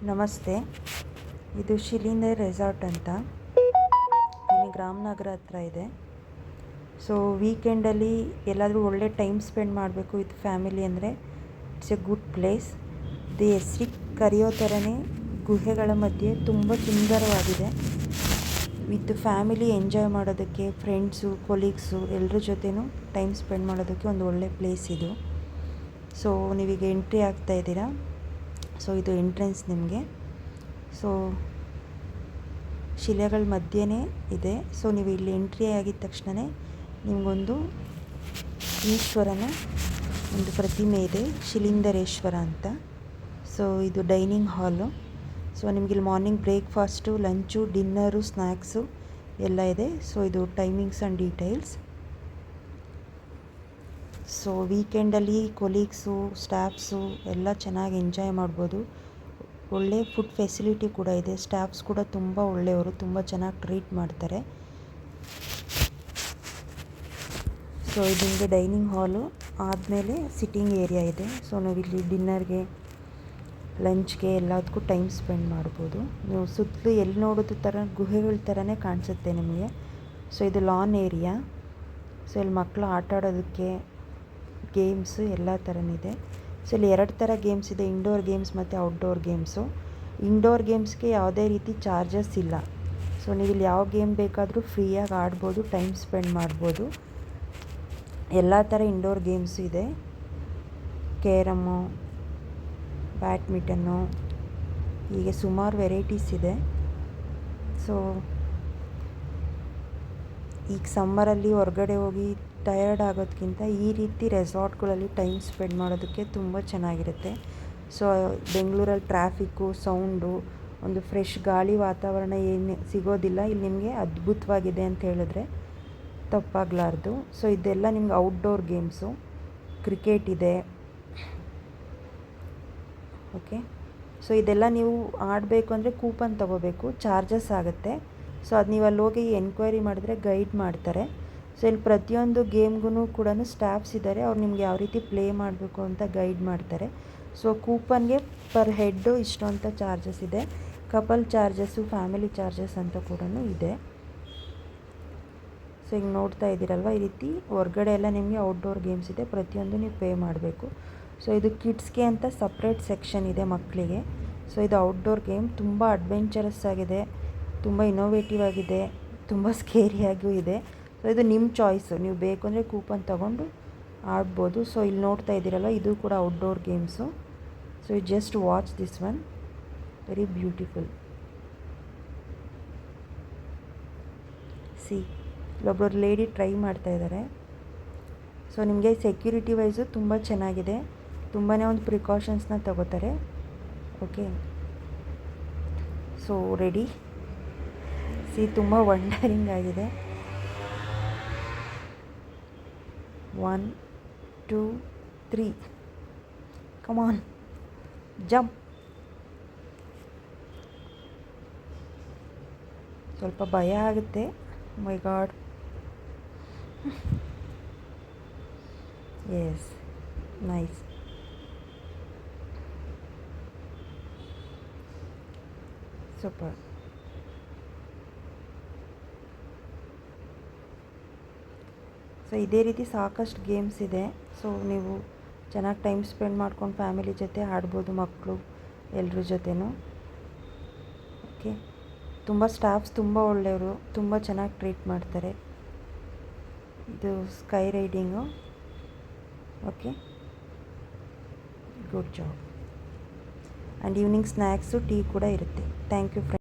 ನಮಸ್ತೆ. ಇದು ಶಿಲೀಂಧ್ರ ರೆಸಾರ್ಟ್ ಅಂತ ನಿಮಗೆ ರಾಮನಗರ ಹತ್ರ ಇದೆ. ಸೊ ವೀಕೆಂಡಲ್ಲಿ ಎಲ್ಲಾದರೂ ಒಳ್ಳೆ ಟೈಮ್ ಸ್ಪೆಂಡ್ ಮಾಡಬೇಕು ವಿತ್ ಫ್ಯಾಮಿಲಿ ಅಂದರೆ ಇಟ್ಸ್ ಎ ಗುಡ್ ಪ್ಲೇಸ್. ಇದು ಹೆಸ್ರಿಗೆ ಕರೆಯೋ ಥರನೇ ಗುಹೆಗಳ ಮಧ್ಯೆ ತುಂಬ ಸುಂದರವಾಗಿದೆ. ವಿತ್ ಫ್ಯಾಮಿಲಿ ಎಂಜಾಯ್ ಮಾಡೋದಕ್ಕೆ, ಫ್ರೆಂಡ್ಸು, ಕೊಲೀಗ್ಸು ಎಲ್ಲರ ಜೊತೆನೂ ಟೈಮ್ ಸ್ಪೆಂಡ್ ಮಾಡೋದಕ್ಕೆ ಒಂದು ಒಳ್ಳೆ ಪ್ಲೇಸ್ ಇದು. ಸೊ ನೀವೀಗ ಎಂಟ್ರಿ ಆಗ್ತಾ ಇದ್ದೀರಾ. ಸೊ ಇದು ಎಂಟ್ರೆನ್ಸ್ ನಿಮಗೆ. ಸೊ ಶಿಲೆಗಳ ಮಧ್ಯೆನೇ ಇದೆ. ಸೊ ನೀವು ಇಲ್ಲಿ ಎಂಟ್ರಿ ಆಗಿದ ತಕ್ಷಣವೇ ನಿಮಗೊಂದು ಈಶ್ವರನ ಒಂದು ಪ್ರತಿಮೆ ಇದೆ, ಶಿಲೀಂಧರೇಶ್ವರ ಅಂತ. ಸೊ ಇದು ಡೈನಿಂಗ್ ಹಾಲು. ಸೊ ನಿಮಗಿಲ್ಲಿ morning breakfast, lunch, dinner, snacks ಎಲ್ಲ ಇದೆ. ಸೊ ಇದು ಟೈಮಿಂಗ್ಸ್ ಆ್ಯಂಡ್ ಡೀಟೇಲ್ಸ್. ಸೊ ವೀಕೆಂಡಲ್ಲಿ ಕೊಲೀಗ್ಸು, ಸ್ಟಾಫ್ಸು ಎಲ್ಲ ಚೆನ್ನಾಗಿ ಎಂಜಾಯ್ ಮಾಡ್ಬೋದು. ಒಳ್ಳೆ ಫುಡ್ ಫೆಸಿಲಿಟಿ ಕೂಡ ಇದೆ. ಸ್ಟಾಫ್ಸ್ ಕೂಡ ತುಂಬ ಒಳ್ಳೆಯವರು, ತುಂಬ ಚೆನ್ನಾಗಿ ಟ್ರೀಟ್ ಮಾಡ್ತಾರೆ. ಸೊ ಇದು ಡೈನಿಂಗ್ ಹಾಲು ಆದಮೇಲೆ ಸಿಟ್ಟಿಂಗ್ ಏರಿಯಾ ಇದೆ. ಸೊ ನಾವಿಲ್ಲಿ ಡಿನ್ನರ್ಗೆ, ಲಂಚ್ಗೆ ಎಲ್ಲದಕ್ಕೂ ಟೈಮ್ ಸ್ಪೆಂಡ್ ಮಾಡ್ಬೋದು. ನೀವು ಸುತ್ತಲೂ ಎಲ್ಲಿ ನೋಡೋದು ಥರ ಗುಹೆಗಳ ಥರನೇ ಕಾಣಿಸುತ್ತೆ ನಿಮಗೆ. ಸೊ ಇದು ಲಾನ್ ಏರಿಯಾ. ಸೊ ಇಲ್ಲಿ ಮಕ್ಕಳು ಆಟ ಆಡೋದಕ್ಕೆ ಗೇಮ್ಸು ಎಲ್ಲ ಥರನಿದೆ. ಸೊ ಇಲ್ಲಿ 2 ಥರ ಗೇಮ್ಸ್ ಇದೆ, ಇಂಡೋರ್ ಗೇಮ್ಸ್ ಮತ್ತು ಔಟ್ಡೋರ್ ಗೇಮ್ಸು. ಇಂಡೋರ್ ಗೇಮ್ಸ್ಗೆ ಯಾವುದೇ ರೀತಿ ಚಾರ್ಜಸ್ ಇಲ್ಲ. ಸೊ ನೀವು ಇಲ್ಲಿ ಯಾವ ಗೇಮ್ ಬೇಕಾದರೂ ಫ್ರೀಯಾಗಿ ಆಡ್ಬೋದು, ಟೈಮ್ ಸ್ಪೆಂಡ್ ಮಾಡ್ಬೋದು. ಎಲ್ಲ ಥರ ಇಂಡೋರ್ ಗೇಮ್ಸು ಇದೆ. ಕೇರಮ್ಮು, ಬ್ಯಾಡ್ಮಿಟನ್ನು, ಹೀಗೆ ಸುಮಾರು ವೆರೈಟೀಸ್ ಇದೆ. ಸೊ ಈಗ ಸಮ್ಮರಲ್ಲಿ ಹೊರಗಡೆ ಹೋಗಿ ಟಯರ್ಡ್ ಆಗೋದಕ್ಕಿಂತ ಈ ರೀತಿ ರೆಸಾರ್ಟ್ಗಳಲ್ಲಿ ಟೈಮ್ ಸ್ಪೆಂಡ್ ಮಾಡೋದಕ್ಕೆ ತುಂಬ ಚೆನ್ನಾಗಿರುತ್ತೆ. ಸೊ ಬೆಂಗಳೂರಲ್ಲಿ ಟ್ರಾಫಿಕ್ಕು, ಸೌಂಡು, ಒಂದು ಫ್ರೆಶ್ ಗಾಳಿ ವಾತಾವರಣ ಏನು ಸಿಗೋದಿಲ್ಲ. ಇಲ್ಲಿ ನಿಮಗೆ ಅದ್ಭುತವಾಗಿದೆ ಅಂತ ಹೇಳಿದ್ರೆ ತಪ್ಪಾಗಲಾರ್ದು. ಸೊ ಇದೆಲ್ಲ ನಿಮ್ಗೆ ಔಟ್ಡೋರ್ ಗೇಮ್ಸು. ಕ್ರಿಕೆಟ್ ಇದೆ. ಓಕೆ. ಸೊ ಇದೆಲ್ಲ ನೀವು ಆಡಬೇಕು ಅಂದರೆ ಕೂಪನ್ ತೊಗೋಬೇಕು, ಚಾರ್ಜಸ್ ಆಗುತ್ತೆ. ಸೊ ಅದು ನೀವು ಅಲ್ಲಿ ಹೋಗಿ ಎನ್ಕ್ವೈರಿ ಮಾಡಿದ್ರೆ ಗೈಡ್ ಮಾಡ್ತಾರೆ. ಸೊ ಇಲ್ಲಿ ಪ್ರತಿಯೊಂದು ಗೇಮ್ಗೂ ಕೂಡ ಸ್ಟಾಫ್ಸ್ ಇದ್ದಾರೆ. ಅವ್ರು ನಿಮ್ಗೆ ಯಾವ ರೀತಿ ಪ್ಲೇ ಮಾಡಬೇಕು ಅಂತ ಗೈಡ್ ಮಾಡ್ತಾರೆ. ಸೊ ಕೂಪನ್ಗೆ ಪರ್ ಹೆಡ್ಡು ಇಷ್ಟು ಅಂತ ಚಾರ್ಜಸ್ ಇದೆ. ಕಪಲ್ ಚಾರ್ಜಸ್ಸು, ಫ್ಯಾಮಿಲಿ ಚಾರ್ಜಸ್ ಅಂತ ಕೂಡ ಇದೆ. ಸೊ ಈಗ ನೋಡ್ತಾ ಇದ್ದೀರಲ್ವ, ಈ ರೀತಿ ಹೊರಗಡೆ ಎಲ್ಲ ನಿಮಗೆ ಔಟ್ಡೋರ್ ಗೇಮ್ಸ್ ಇದೆ. ಪ್ರತಿಯೊಂದು ನೀವು ಪೇ ಮಾಡಬೇಕು. ಸೊ ಇದು ಕಿಡ್ಸ್ಗೆ ಅಂತ ಸಪ್ರೇಟ್ ಸೆಕ್ಷನ್ ಇದೆ ಮಕ್ಕಳಿಗೆ. ಸೊ ಇದು ಔಟ್ಡೋರ್ ಗೇಮ್, ತುಂಬ ಅಡ್ವೆಂಚರಸ್ ಆಗಿದೆ, ತುಂಬ ಇನೋವೇಟಿವ್ ಆಗಿದೆ, ತುಂಬ ಸ್ಕೇರಿಯಾಗೂ ಇದೆ. ಸೊ ಇದು ನಿಮ್ಮ ಚಾಯ್ಸು, ನೀವು ಬೇಕು ಅಂದರೆ ಕೂಪನ್ ತೊಗೊಂಡು ಆಡ್ಬೋದು. ಸೊ ಇಲ್ಲಿ ನೋಡ್ತಾ ಇದ್ದೀರಲ್ಲ, ಇದು ಕೂಡ outdoor games. So you just watch this one, very beautiful. See, ಇಲ್ಲೊಬ್ಬರು ಲೇಡಿ ಟ್ರೈ ಮಾಡ್ತಾ ಇದ್ದಾರೆ. ಸೊ ನಿಮಗೆ ಸೆಕ್ಯೂರಿಟಿ ವೈಸು ತುಂಬ ಚೆನ್ನಾಗಿದೆ, ತುಂಬಾ ಒಂದು ಪ್ರಿಕಾಷನ್ಸ್ನ ತಗೋತಾರೆ. ಓಕೆ. So ready. ಸಿ, ತುಂಬ ವಂಡರಿಂಗ್ ಆಗಿದೆ. 1 2 3 ಕಮ್ ಆನ್, ಜಂಪ್. ಸ್ವಲ್ಪ ಭಯ ಆಗುತ್ತೆ. My god. Yes, nice. Super. So ಇದೇ ರೀತಿ ಸಾಕಷ್ಟು ಗೇಮ್ಸ್ ಇದೆ. ಸೊ ನೀವು ಚೆನ್ನಾಗಿ ಟೈಮ್ ಸ್ಪೆಂಡ್ ಮಾಡ್ಕೊಂಡು ಫ್ಯಾಮಿಲಿ ಜೊತೆ ಆಡ್ಬೋದು, ಮಕ್ಕಳು ಎಲ್ಲರ ಜೊತೆನೂ. ಓಕೆ. ತುಂಬ ಸ್ಟಾಫ್ಸ್ ತುಂಬ ಒಳ್ಳೆಯವರು, ತುಂಬ ಚೆನ್ನಾಗಿ ಟ್ರೀಟ್ ಮಾಡ್ತಾರೆ. ಇದು sky riding. Okay, good job. And evening snacks, tea ಕೂಡ ಇರುತ್ತೆ. Thank you friends.